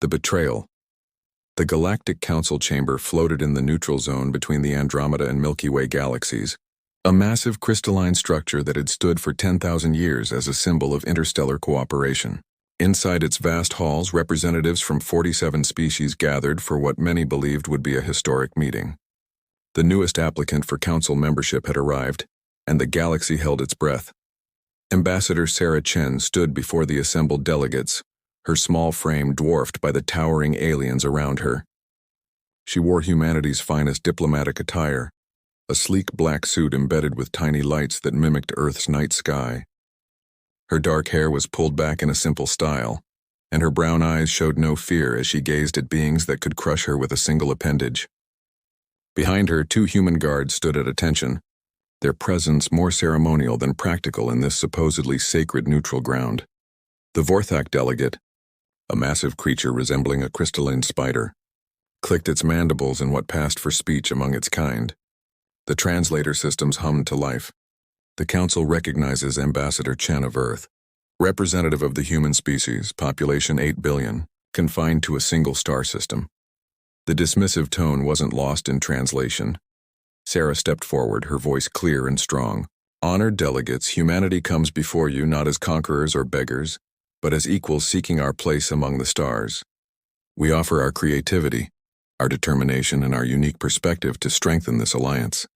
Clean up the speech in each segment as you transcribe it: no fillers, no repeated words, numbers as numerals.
The betrayal. The Galactic Council chamber floated in the neutral zone between the Andromeda and Milky Way galaxies, a massive crystalline structure that had stood for 10,000 years as a symbol of interstellar cooperation. Inside its vast halls, representatives from 47 species gathered for what many believed would be a historic meeting. The newest applicant for council membership had arrived, and the galaxy held its breath. Ambassador Sarah Chen stood before the assembled delegates, her small frame dwarfed by the towering aliens around her. She wore humanity's finest diplomatic attire, a sleek black suit embedded with tiny lights that mimicked Earth's night sky. Her dark hair was pulled back in a simple style, and her brown eyes showed no fear as she gazed at beings that could crush her with a single appendage. Behind her, 2 human guards stood at attention, their presence more ceremonial than practical in this supposedly sacred neutral ground. The Vorthak delegate, a massive creature resembling a crystalline spider, clicked its mandibles in what passed for speech among its kind. The translator systems hummed to life. The Council recognizes Ambassador Chen of Earth, representative of the human species, population 8 billion, confined to a single star system. The dismissive tone wasn't lost in translation. Sarah stepped forward, her voice clear and strong. Honored delegates, humanity comes before you not as conquerors or beggars, but as equals seeking our place among the stars. We offer our creativity, our determination, and our unique perspective to strengthen this alliance.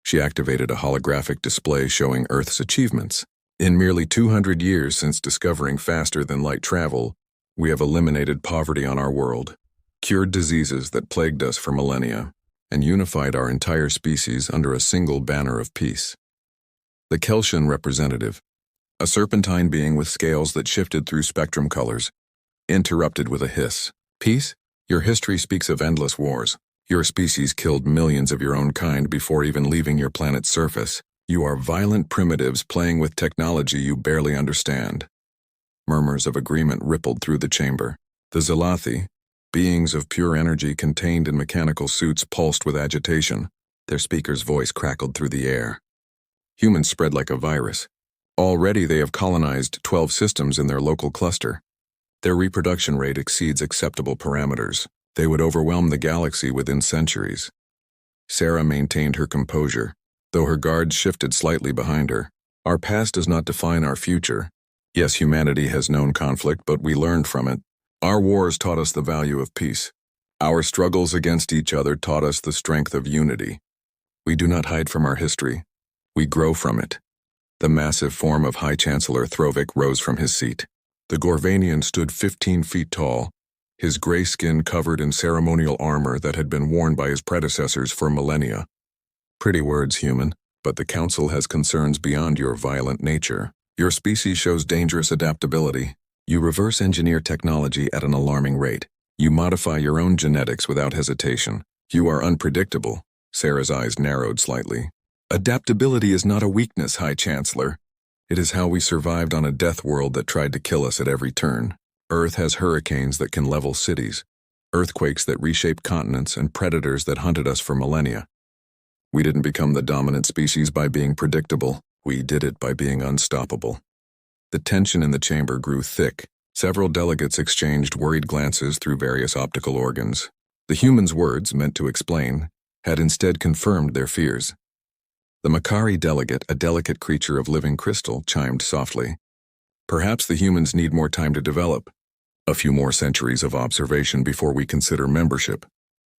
She activated a holographic display showing Earth's achievements. In merely 200 years since discovering faster-than-light travel, we have eliminated poverty on our world, cured diseases that plagued us for millennia, and unified our entire species under a single banner of peace. The Kelshan representative, a serpentine being with scales that shifted through spectrum colors, interrupted with a hiss. Peace? Your history speaks of endless wars. Your species killed millions of your own kind before even leaving your planet's surface. You are violent primitives playing with technology you barely understand. Murmurs of agreement rippled through the chamber. The Zelathi, beings of pure energy contained in mechanical suits, pulsed with agitation. Their speaker's voice crackled through the air. Humans spread like a virus. Already they have colonized 12 systems in their local cluster. Their reproduction rate exceeds acceptable parameters. They would overwhelm the galaxy within centuries. Sarah maintained her composure, though her guards shifted slightly behind her. Our past does not define our future. Yes, humanity has known conflict, but we learned from it. Our wars taught us the value of peace. Our struggles against each other taught us the strength of unity. We do not hide from our history. We grow from it. The massive form of High Chancellor Throvik rose from his seat. The Gorvanian stood 15 feet tall, his gray skin covered in ceremonial armor that had been worn by his predecessors for millennia. Pretty words, human, but the Council has concerns beyond your violent nature. Your species shows dangerous adaptability. You reverse engineer technology at an alarming rate. You modify your own genetics without hesitation. You are unpredictable. Sarah's eyes narrowed slightly. Adaptability is not a weakness, High Chancellor. It is how we survived on a death world that tried to kill us at every turn. Earth has hurricanes that can level cities, earthquakes that reshape continents, and predators that hunted us for millennia. We didn't become the dominant species by being predictable. We did it by being unstoppable. The tension in the chamber grew thick. Several delegates exchanged worried glances through various optical organs. The humans' words, meant to explain, had instead confirmed their fears. The Makari delegate, a delicate creature of living crystal, chimed softly. Perhaps the humans need more time to develop. A few more centuries of observation before we consider membership.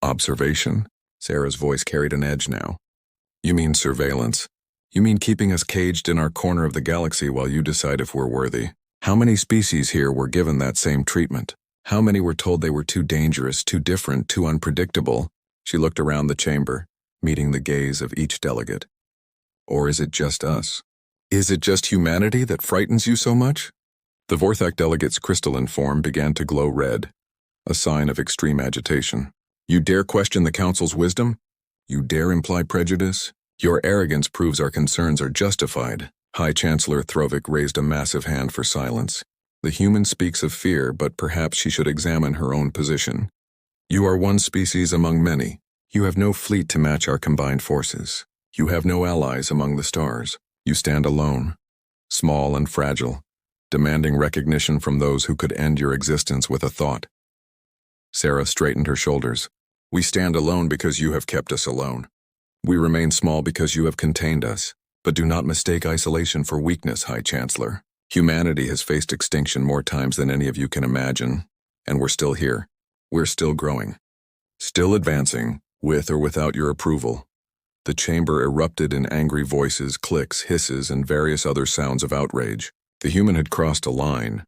Observation? Sarah's voice carried an edge now. You mean surveillance. You mean keeping us caged in our corner of the galaxy while you decide if we're worthy. How many species here were given that same treatment? How many were told they were too dangerous, too different, too unpredictable? She looked around the chamber, meeting the gaze of each delegate. Or is it just us? Is it just humanity that frightens you so much? The Vorthak delegate's crystalline form began to glow red, a sign of extreme agitation. You dare question the Council's wisdom? You dare imply prejudice? Your arrogance proves our concerns are justified. High Chancellor Throvik raised a massive hand for silence. The human speaks of fear, but perhaps she should examine her own position. You are one species among many. You have no fleet to match our combined forces. You have no allies among the stars. You stand alone, small and fragile, demanding recognition from those who could end your existence with a thought. Sarah straightened her shoulders. We stand alone because you have kept us alone. We remain small because you have contained us. But do not mistake isolation for weakness, High Chancellor. Humanity has faced extinction more times than any of you can imagine, and we're still here. We're still growing. Still advancing, with or without your approval. The chamber erupted in angry voices, clicks, hisses, and various other sounds of outrage. The human had crossed a line,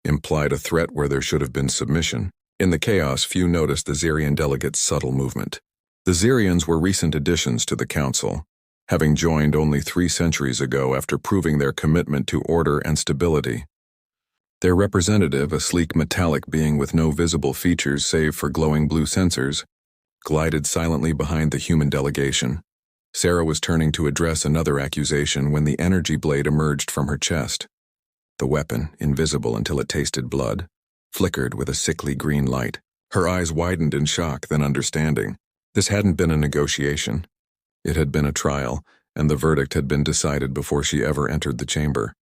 implied a threat where there should have been submission. In the chaos, few noticed the Xerian delegates' subtle movement. The Xerians were recent additions to the Council, having joined only 3 centuries ago after proving their commitment to order and stability. Their representative, a sleek metallic being with no visible features save for glowing blue sensors, glided silently behind the human delegation. Sarah was turning to address another accusation when the energy blade emerged from her chest. The weapon, invisible until it tasted blood, flickered with a sickly green light. Her eyes widened in shock, then understanding. This hadn't been a negotiation. It had been a trial, and the verdict had been decided before she ever entered the chamber.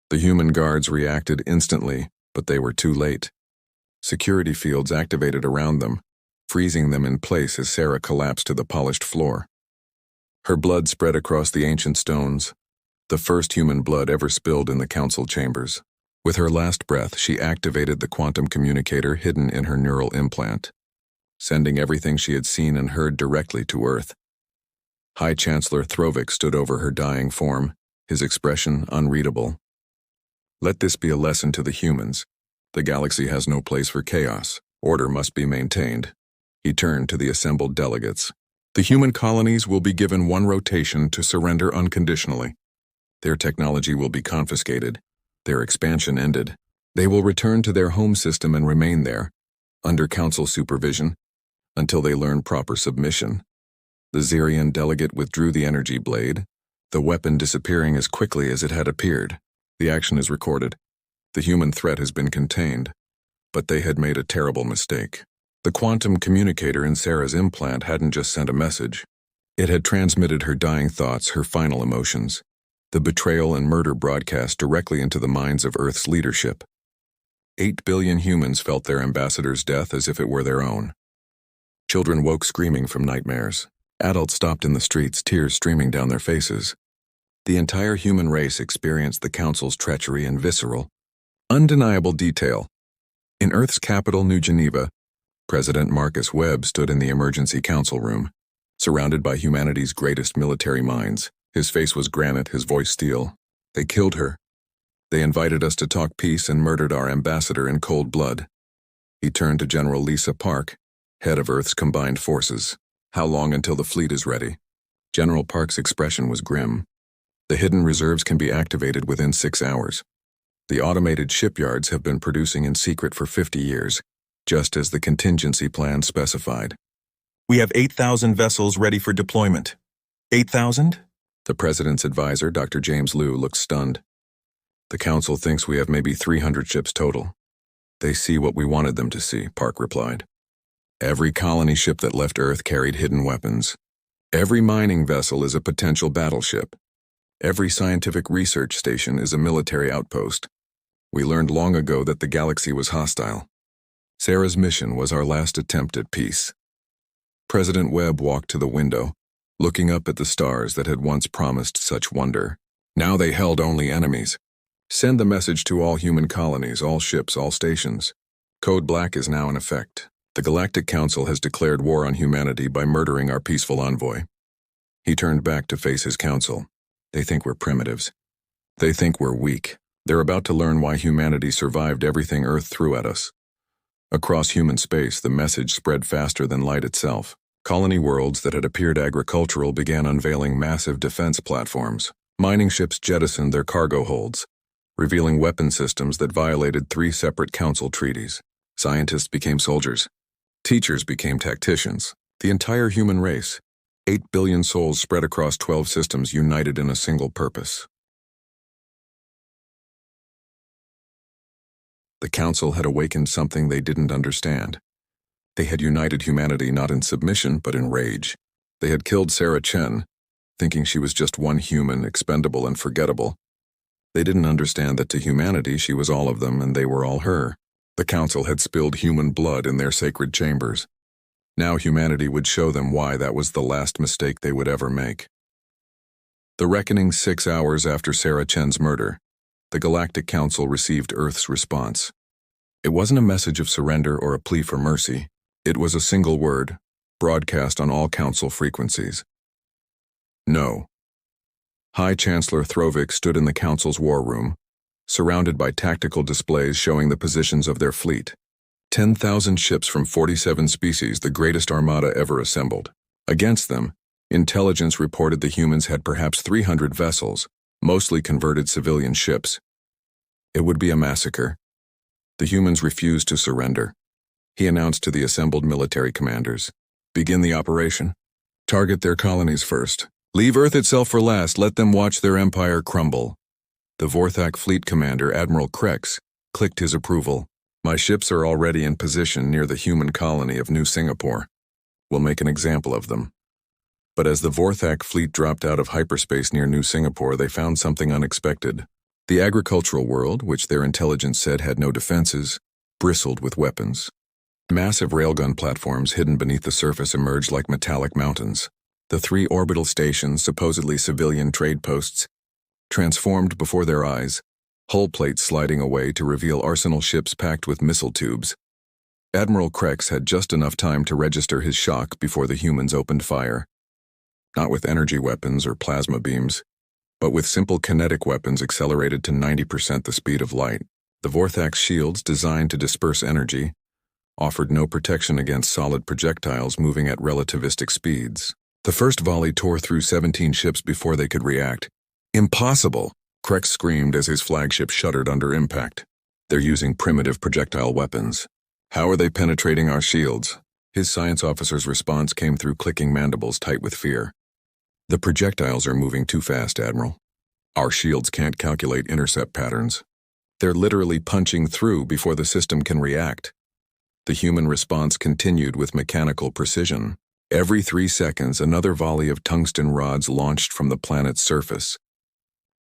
The human guards reacted instantly, but they were too late. Security fields activated around them, freezing them in place as Sarah collapsed to the polished floor. Her blood spread across the ancient stones, the first human blood ever spilled in the council chambers. With her last breath, she activated the quantum communicator hidden in her neural implant, sending everything she had seen and heard directly to Earth. High Chancellor Throvik stood over her dying form, his expression unreadable. Let this be a lesson to the humans. The galaxy has no place for chaos. Order must be maintained. He turned to the assembled delegates. The human colonies will be given 1 rotation to surrender unconditionally. Their technology will be confiscated. Their expansion ended. They will return to their home system and remain there, under council supervision, until they learn proper submission. The Xerian delegate withdrew the energy blade, the weapon disappearing as quickly as it had appeared. The action is recorded. The human threat has been contained, but they had made a terrible mistake. The quantum communicator in Sarah's implant hadn't just sent a message. It had transmitted her dying thoughts, her final emotions. The betrayal and murder broadcast directly into the minds of Earth's leadership. 8 billion humans felt their ambassador's death as if it were their own. Children woke screaming from nightmares. Adults stopped in the streets, tears streaming down their faces. The entire human race experienced the Council's treachery in visceral, undeniable detail. In Earth's capital, New Geneva, President Marcus Webb stood in the emergency council room, surrounded by humanity's greatest military minds. His face was granite, his voice steel. They killed her. They invited us to talk peace and murdered our ambassador in cold blood. He turned to General Lisa Park, head of Earth's combined forces. How long until the fleet is ready? General Park's expression was grim. The hidden reserves can be activated within 6 hours. The automated shipyards have been producing in secret for 50 years, just as the contingency plan specified. We have 8,000 vessels ready for deployment. 8,000? The President's advisor, Dr. James Liu, looked stunned. The Council thinks we have maybe 300 ships total. They see what we wanted them to see, Park replied. Every colony ship that left Earth carried hidden weapons. Every mining vessel is a potential battleship. Every scientific research station is a military outpost. We learned long ago that the galaxy was hostile. Sarah's mission was our last attempt at peace. President Webb walked to the window, looking up at the stars that had once promised such wonder. Now they held only enemies. Send the message to all human colonies, all ships, all stations. Code Black is now in effect. The Galactic Council has declared war on humanity by murdering our peaceful envoy. He turned back to face his council. They think we're primitives. They think we're weak. They're about to learn why humanity survived everything Earth threw at us. Across human space, the message spread faster than light itself. Colony worlds that had appeared agricultural began unveiling massive defense platforms. Mining ships jettisoned their cargo holds, revealing weapon systems that violated 3 separate council treaties. Scientists became soldiers. Teachers became tacticians. The entire human race, 8 billion souls spread across 12 systems, united in a single purpose. The Council had awakened something they didn't understand. They had united humanity not in submission, but in rage. They had killed Sarah Chen, thinking she was just one human, expendable and forgettable. They didn't understand that to humanity she was all of them and they were all her. The Council had spilled human blood in their sacred chambers. Now humanity would show them why that was the last mistake they would ever make. The reckoning 6 hours after Sarah Chen's murder, the Galactic Council received Earth's response. It wasn't a message of surrender or a plea for mercy. It was a single word, broadcast on all Council frequencies. No. High Chancellor Throvik stood in the Council's war room, surrounded by tactical displays showing the positions of their fleet. 10,000 ships from 47 species, the greatest armada ever assembled. Against them, intelligence reported the humans had perhaps 300 vessels, mostly converted civilian ships. It would be a massacre. The humans refused to surrender. He announced to the assembled military commanders, "Begin the operation. Target their colonies first. Leave Earth itself for last. Let them watch their empire crumble." The Vorthak fleet commander, Admiral Krex, clicked his approval. "My ships are already in position near the human colony of New Singapore. We'll make an example of them." But as the Vorthak fleet dropped out of hyperspace near New Singapore, they found something unexpected. The agricultural world, which their intelligence said had no defenses, bristled with weapons. Massive railgun platforms hidden beneath the surface emerged like metallic mountains. The 3 orbital stations, supposedly civilian trade posts, transformed before their eyes, hull plates sliding away to reveal arsenal ships packed with missile tubes. Admiral Krex had just enough time to register his shock before the humans opened fire. Not with energy weapons or plasma beams, but with simple kinetic weapons accelerated to 90% the speed of light. The Vorthak's shields, designed to disperse energy, offered no protection against solid projectiles moving at relativistic speeds. The first volley tore through 17 ships before they could react. "Impossible!" Krex screamed as his flagship shuddered under impact. "They're using primitive projectile weapons. How are they penetrating our shields?" His science officer's response came through clicking mandibles tight with fear. "The projectiles are moving too fast, Admiral. Our shields can't calculate intercept patterns. They're literally punching through before the system can react." The human response continued with mechanical precision. Every 3 seconds, another volley of tungsten rods launched from the planet's surface.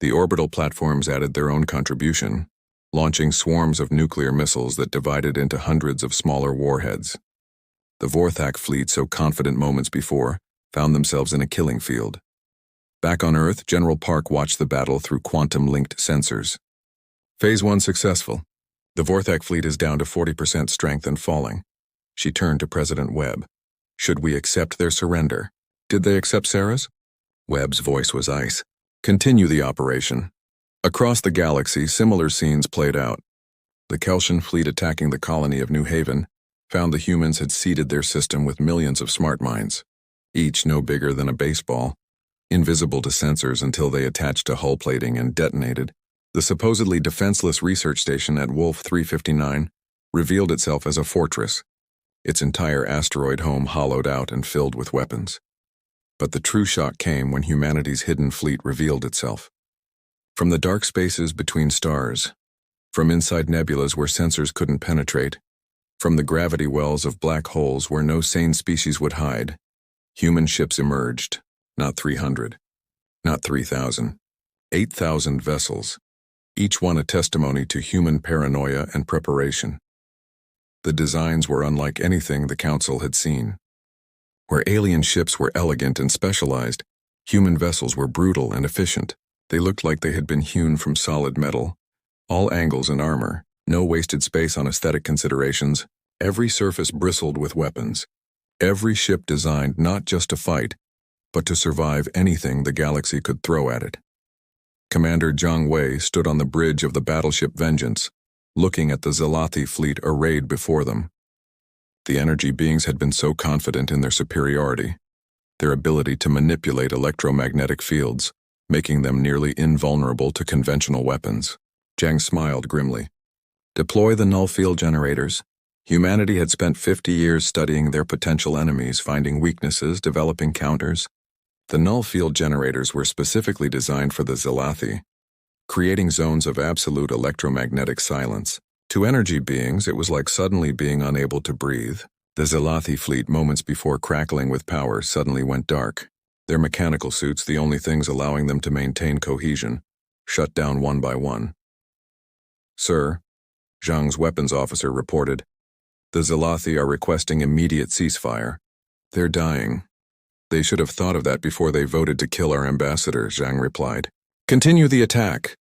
The orbital platforms added their own contribution, launching swarms of nuclear missiles that divided into hundreds of smaller warheads. The Vorthak fleet, so confident moments before, found themselves in a killing field. Back on Earth, General Park watched the battle through quantum-linked sensors. Phase 1 successful. The Vorthak fleet is down to 40% strength and falling. She turned to President Webb. "Should we accept their surrender?" "Did they accept Sarah's?" Webb's voice was ice. "Continue the operation." Across the galaxy, similar scenes played out. The Kelsian fleet attacking the colony of New Haven found the humans had seeded their system with millions of smart mines, each no bigger than a baseball, invisible to sensors until they attached to hull plating and detonated. The supposedly defenseless research station at Wolf 359 revealed itself as a fortress, its entire asteroid home hollowed out and filled with weapons. But the true shock came when humanity's hidden fleet revealed itself. From the dark spaces between stars, from inside nebulas where sensors couldn't penetrate, from the gravity wells of black holes where no sane species would hide, human ships emerged. Not 300, not 3,000, 8,000 vessels, each one a testimony to human paranoia and preparation. The designs were unlike anything the Council had seen. Where alien ships were elegant and specialized, human vessels were brutal and efficient. They looked like they had been hewn from solid metal. All angles and armor, no wasted space on aesthetic considerations. Every surface bristled with weapons. Every ship designed not just to fight, but to survive anything the galaxy could throw at it. Commander Zhang Wei stood on the bridge of the battleship Vengeance, looking at the Zalathi fleet arrayed before them. The energy beings had been so confident in their superiority, their ability to manipulate electromagnetic fields, making them nearly invulnerable to conventional weapons. Zhang smiled grimly. "Deploy the null field generators." Humanity had spent 50 years studying their potential enemies, finding weaknesses, developing counters. The null field generators were specifically designed for the Zalathi, creating zones of absolute electromagnetic silence. To energy beings, it was like suddenly being unable to breathe. The Zalathi fleet, moments before crackling with power, suddenly went dark. Their mechanical suits, the only things allowing them to maintain cohesion, shut down one by one. "Sir," Zhang's weapons officer reported. The Zalathi are requesting immediate ceasefire. They're dying. They should have thought of that before they voted to kill our ambassador, Zhang replied. Continue the attack.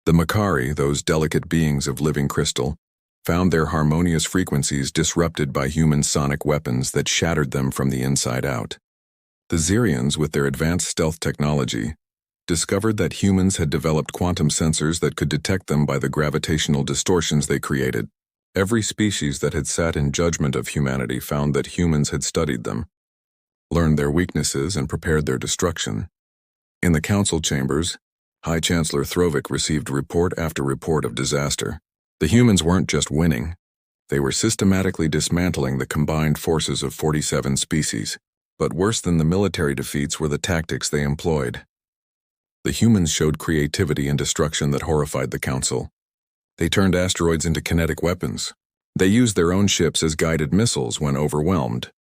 The Makari, those delicate beings of living crystal, found their harmonious frequencies disrupted by human sonic weapons that shattered them from the inside out. The Xerians, with their advanced stealth technology, discovered that humans had developed quantum sensors that could detect them by the gravitational distortions they created. Every species that had sat in judgment of humanity found that humans had studied them, learned their weaknesses, and prepared their destruction. In the council chambers, High Chancellor Throvik received report after report of disaster. The humans weren't just winning. They were systematically dismantling the combined forces of 47 species. But worse than the military defeats were the tactics they employed. The humans showed creativity and destruction that horrified the council. They turned asteroids into kinetic weapons. They used their own ships as guided missiles when overwhelmed.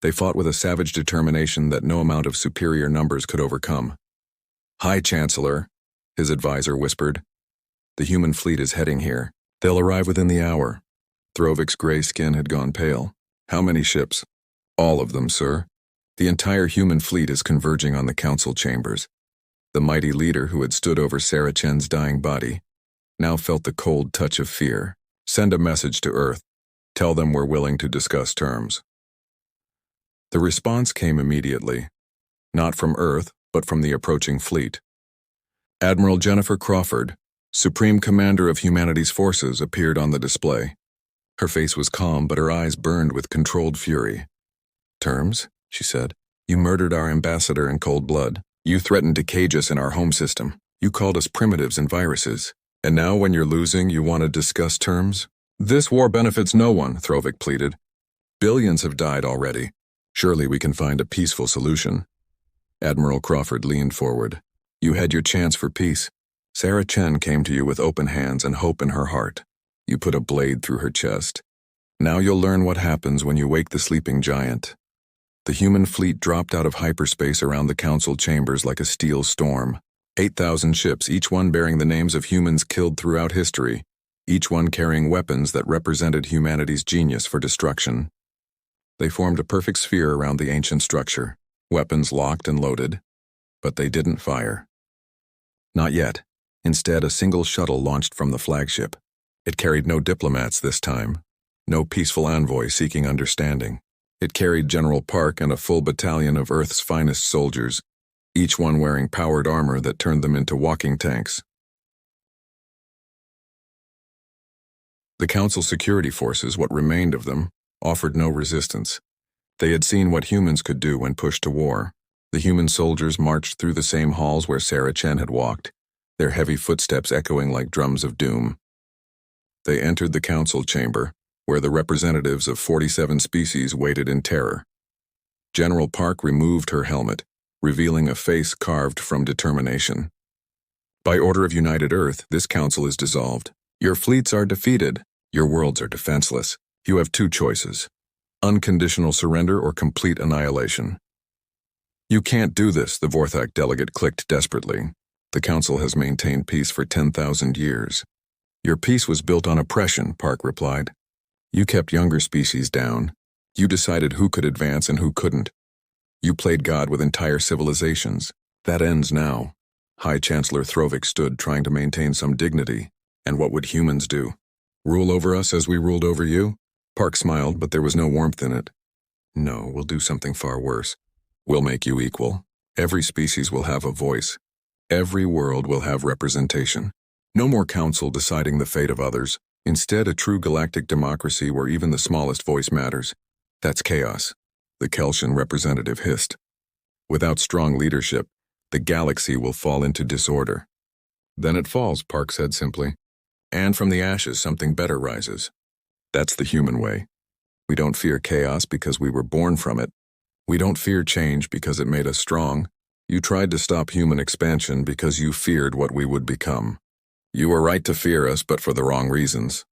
They fought with a savage determination that no amount of superior numbers could overcome. High Chancellor, his advisor whispered. The human fleet is heading here. They'll arrive within the hour. Throvik's gray skin had gone pale. How many ships? All of them, sir. The entire human fleet is converging on the council chambers. The mighty leader who had stood over Sarah Chen's dying body now felt the cold touch of fear. Send a message to Earth. Tell them we're willing to discuss terms. The response came immediately, not from Earth, but from the approaching fleet. Admiral Jennifer Crawford, Supreme Commander of Humanity's Forces, appeared on the display. Her face was calm, but her eyes burned with controlled fury. Terms? She said. You murdered our ambassador in cold blood. You threatened to cage us in our home system. You called us primitives and viruses. And now when you're losing, you want to discuss terms? This war benefits no one, Throvik pleaded. Billions have died already. Surely we can find a peaceful solution. Admiral Crawford leaned forward. You had your chance for peace. Sarah Chen came to you with open hands and hope in her heart. You put a blade through her chest. Now you'll learn what happens when you wake the sleeping giant. The human fleet dropped out of hyperspace around the council chambers like a steel storm. 8,000 ships, each one bearing the names of humans killed throughout history, each one carrying weapons that represented humanity's genius for destruction. They formed a perfect sphere around the ancient structure, weapons locked and loaded, but they didn't fire. Not yet. Instead, a single shuttle launched from the flagship. It carried no diplomats this time, no peaceful envoy seeking understanding. It carried General Park and a full battalion of Earth's finest soldiers, each one wearing powered armor that turned them into walking tanks. The Council security forces, what remained of them, offered no resistance. They had seen what humans could do when pushed to war. The human soldiers marched through the same halls where Sarah Chen had walked, their heavy footsteps echoing like drums of doom. They entered the council chamber, where the representatives of 47 species waited in terror. General Park removed her helmet, revealing a face carved from determination. By order of United Earth, this council is dissolved. Your fleets are defeated. Your worlds are defenseless. You have two choices: unconditional surrender or complete annihilation. You can't do this, the Vorthak delegate clicked desperately. The council has maintained peace for 10,000 years. Your peace was built on oppression, Park replied. You kept younger species down. You decided who could advance and who couldn't. You played God with entire civilizations. That ends now. High Chancellor Throvik stood trying to maintain some dignity. And what would humans do? Rule over us as we ruled over you? Park smiled, but there was no warmth in it. No, we'll do something far worse. We'll make you equal. Every species will have a voice. Every world will have representation. No more council deciding the fate of others. Instead, a true galactic democracy where even the smallest voice matters. That's chaos, the Kelshan representative hissed. Without strong leadership, the galaxy will fall into disorder. Then it falls, Park said simply. And from the ashes, something better rises. That's the human way. We don't fear chaos because we were born from it. We don't fear change because it made us strong. You tried to stop human expansion because you feared what we would become. You were right to fear us, but for the wrong reasons.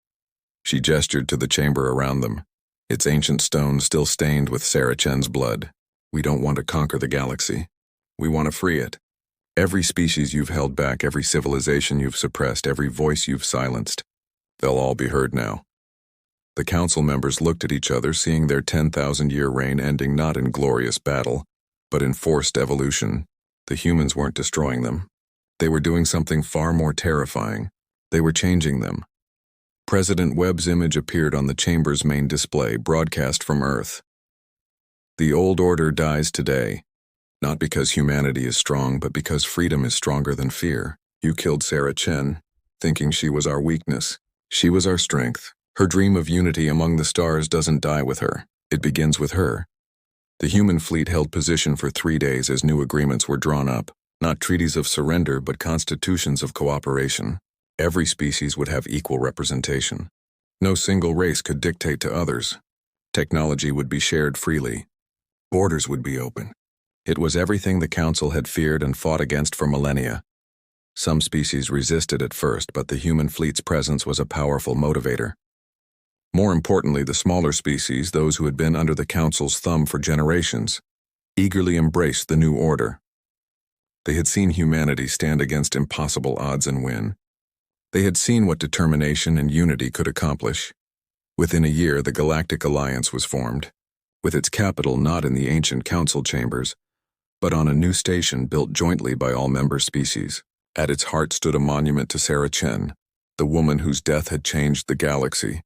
She gestured to the chamber around them, its ancient stones still stained with Sarah Chen's blood. We don't want to conquer the galaxy. We want to free it. Every species you've held back, every civilization you've suppressed, every voice you've silenced. They'll all be heard now. The council members looked at each other, seeing their 10,000-year reign ending not in glorious battle, but in forced evolution. The humans weren't destroying them. They were doing something far more terrifying. They were changing them. President Webb's image appeared on the chamber's main display, broadcast from Earth. The old order dies today, not because humanity is strong, but because freedom is stronger than fear. You killed Sarah Chen, thinking she was our weakness. She was our strength. Her dream of unity among the stars doesn't die with her. It begins with her. The human fleet held position for 3 days as new agreements were drawn up, not treaties of surrender but constitutions of cooperation. Every species would have equal representation. No single race could dictate to others. Technology would be shared freely. Borders would be open. It was everything the Council had feared and fought against for millennia. Some species resisted at first, but the human fleet's presence was a powerful motivator. More importantly, the smaller species, those who had been under the Council's thumb for generations, eagerly embraced the new order. They had seen humanity stand against impossible odds and win. They had seen what determination and unity could accomplish. Within a year, the Galactic Alliance was formed, with its capital not in the ancient council chambers, but on a new station built jointly by all member species. At its heart stood a monument to Sarah Chen, the woman whose death had changed the galaxy.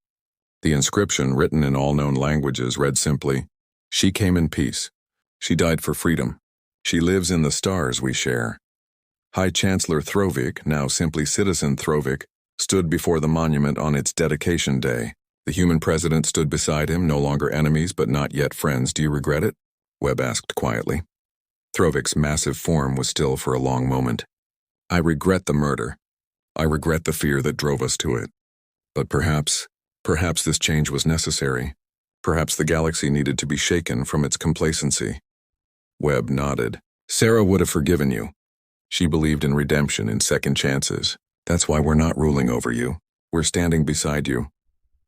The inscription, written in all known languages, read simply, "She came in peace. She died for freedom. She lives in the stars we share." High Chancellor Throvik, now simply Citizen Throvik, stood before the monument on its dedication day. The human president stood beside him, no longer enemies but not yet friends. "Do you regret it?" Webb asked quietly. Throvik's massive form was still for a long moment. "I regret the murder. I regret the fear that drove us to it. But perhaps this change was necessary. Perhaps the galaxy needed to be shaken from its complacency." Webb nodded. "Sarah would have forgiven you. She believed in redemption, in second chances. That's why we're not ruling over you. We're standing beside you."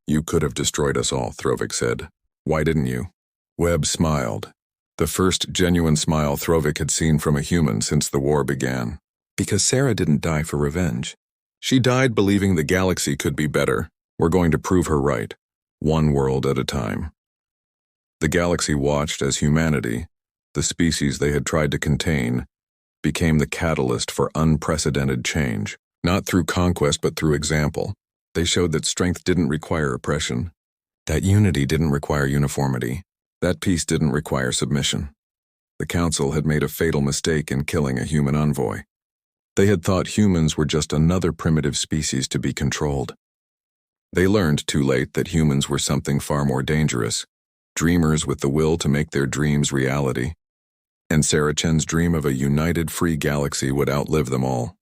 "You could have destroyed us all," Throvik said. "Why didn't you?" Webb smiled. The first genuine smile Throvik had seen from a human since the war began. "Because Sarah didn't die for revenge. She died believing the galaxy could be better. We're going to prove her right, one world at a time." The galaxy watched as humanity, the species they had tried to contain, became the catalyst for unprecedented change. Not through conquest but through example. They showed that strength didn't require oppression, that unity didn't require uniformity, that peace didn't require submission. The Council had made a fatal mistake in killing a human envoy. They had thought humans were just another primitive species to be controlled. They learned too late that humans were something far more dangerous, dreamers with the will to make their dreams reality. And Sarah Chen's dream of a united, free galaxy would outlive them all.